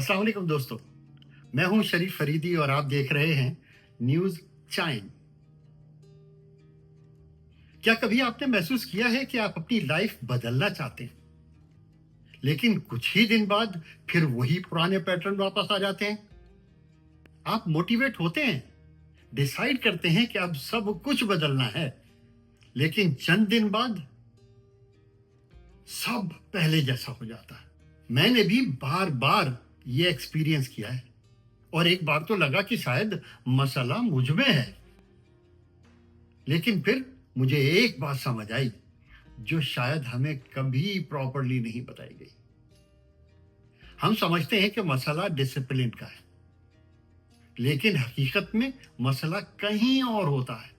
अस्सलाम वालेकुम दोस्तों, मैं हूं शरीफ फरीदी और आप देख रहे हैं न्यूज चाइम। क्या कभी आपने महसूस किया है कि आप अपनी लाइफ बदलना चाहते हैं, लेकिन कुछ ही दिन बाद फिर वही पुराने पैटर्न वापस आ जाते हैं? आप मोटिवेट होते हैं, डिसाइड करते हैं कि अब सब कुछ बदलना है, लेकिन चंद दिन बाद सब पहले जैसा हो जाता है। मैंने भी बार बार ये एक्सपीरियंस किया है और एक बार तो लगा कि शायद मसला मुझ में है, लेकिन फिर मुझे एक बात समझ आई जो शायद हमें कभी प्रॉपर्ली नहीं बताई गई। हम समझते हैं कि मसला डिसिप्लिन का है, लेकिन हकीकत में मसला कहीं और होता है।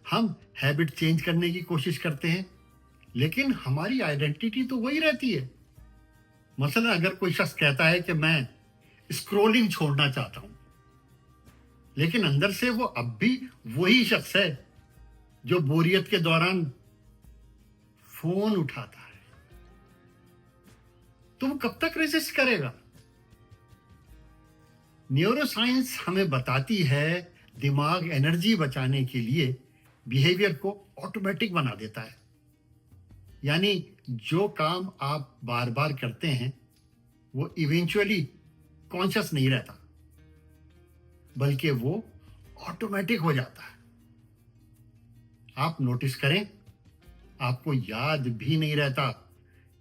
हम हैबिट चेंज करने की कोशिश करते हैं, लेकिन हमारी आइडेंटिटी तो वही रहती है। मसलन अगर कोई शख्स कहता है कि मैं स्क्रोलिंग छोड़ना चाहता हूं, लेकिन अंदर से वो अब भी वही शख्स है जो बोरियत के दौरान फोन उठाता है, तो वो कब तक रेजिस्ट करेगा? न्यूरोसाइंस हमें बताती है दिमाग एनर्जी बचाने के लिए बिहेवियर को ऑटोमेटिक बना देता है। यानी जो काम आप बार बार करते हैं वो इवेंचुअली कॉन्शियस नहीं रहता, बल्कि वो ऑटोमेटिक हो जाता है। आप नोटिस करें, आपको याद भी नहीं रहता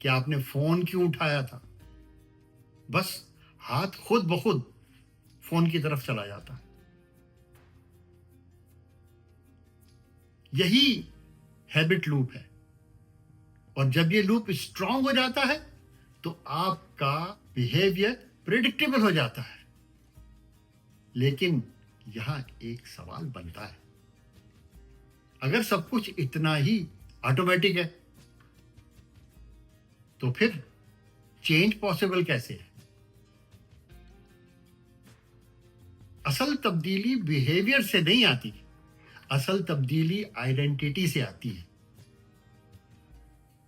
कि आपने फोन क्यों उठाया था, बस हाथ खुद ब खुद फोन की तरफ चला जाता है। यही हैबिट लूप है, और जब ये लूप स्ट्रांग हो जाता है तो आपका बिहेवियर प्रिडिक्टेबल हो जाता है। लेकिन यहां एक सवाल बनता है, अगर सब कुछ इतना ही ऑटोमेटिक है तो फिर चेंज पॉसिबल कैसे है? असल तब्दीली बिहेवियर से नहीं आती, असल तब्दीली आइडेंटिटी से आती है।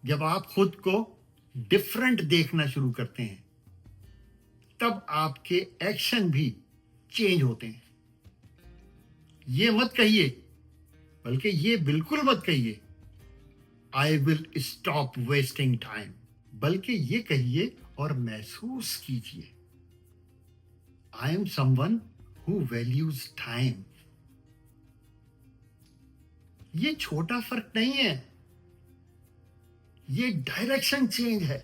जब आप खुद को डिफरेंट देखना शुरू करते हैं, तब आपके एक्शन भी चेंज होते हैं। ये मत कहिए, बल्कि ये बिल्कुल मत कहिए I will stop wasting time, बल्कि ये कहिए और महसूस कीजिए I am someone who values time. ये छोटा फर्क नहीं है, ये डायरेक्शन चेंज है।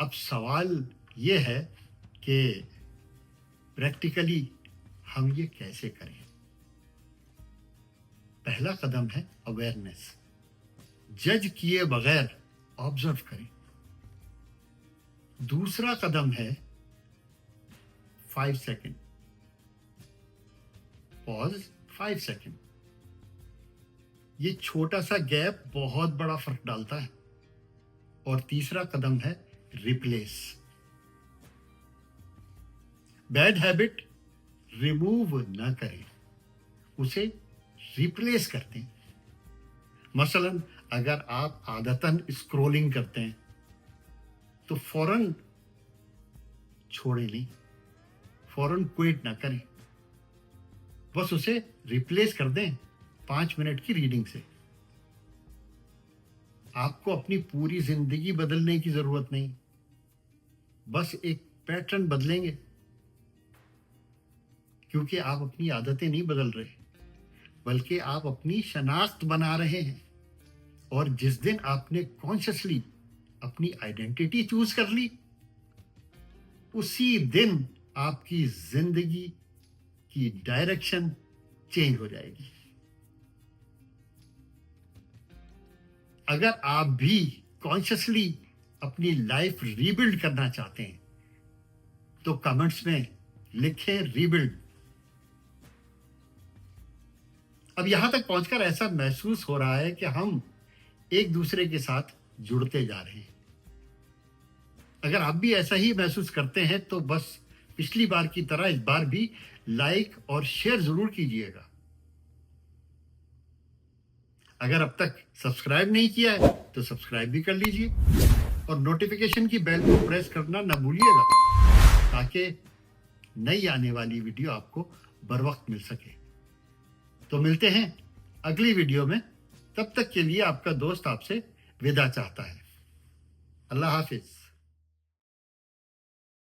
अब सवाल ये है कि प्रैक्टिकली हम ये कैसे करें? पहला कदम है अवेयरनेस। जज किए बगैर ऑब्जर्व करें। दूसरा कदम है 5 सेकंड पॉज, 5 सेकंड। ये छोटा सा गैप बहुत बड़ा फर्क डालता है। और तीसरा कदम है रिप्लेस। बैड हैबिट रिमूव ना करें, उसे रिप्लेस करते हैं। मसलन अगर आप आदतन स्क्रॉलिंग करते हैं तो फौरन छोड़ें नहीं, फौरन क्विट ना करें, बस उसे रिप्लेस कर दें 5 मिनट की रीडिंग से। आपको अपनी पूरी जिंदगी बदलने की जरूरत नहीं, बस एक पैटर्न बदलेंगे, क्योंकि आप अपनी आदतें नहीं बदल रहे, बल्कि आप अपनी शनाख्त बना रहे हैं। और जिस दिन आपने कॉन्शियसली अपनी आइडेंटिटी चूज कर ली, उसी दिन आपकी जिंदगी की डायरेक्शन चेंज हो जाएगी। अगर आप भी कॉन्शियसली अपनी लाइफ रीबिल्ड करना चाहते हैं तो कमेंट्स में लिखें रीबिल्ड। अब यहां तक पहुंचकर ऐसा महसूस हो रहा है कि हम एक दूसरे के साथ जुड़ते जा रहे हैं। अगर आप भी ऐसा ही महसूस करते हैं तो बस पिछली बार की तरह इस बार भी लाइक और शेयर जरूर कीजिएगा। अगर अब तक सब्सक्राइब नहीं किया है तो सब्सक्राइब भी कर लीजिए। और नोटिफिकेशन की बेल को प्रेस करना न भूलिएगा, ताकि नई आने वाली वीडियो आपको बर वक्त मिल सके। तो मिलते हैं अगली वीडियो में। तब तक के लिए आपका दोस्त आपसे विदा चाहता है। अल्लाह हाफिज।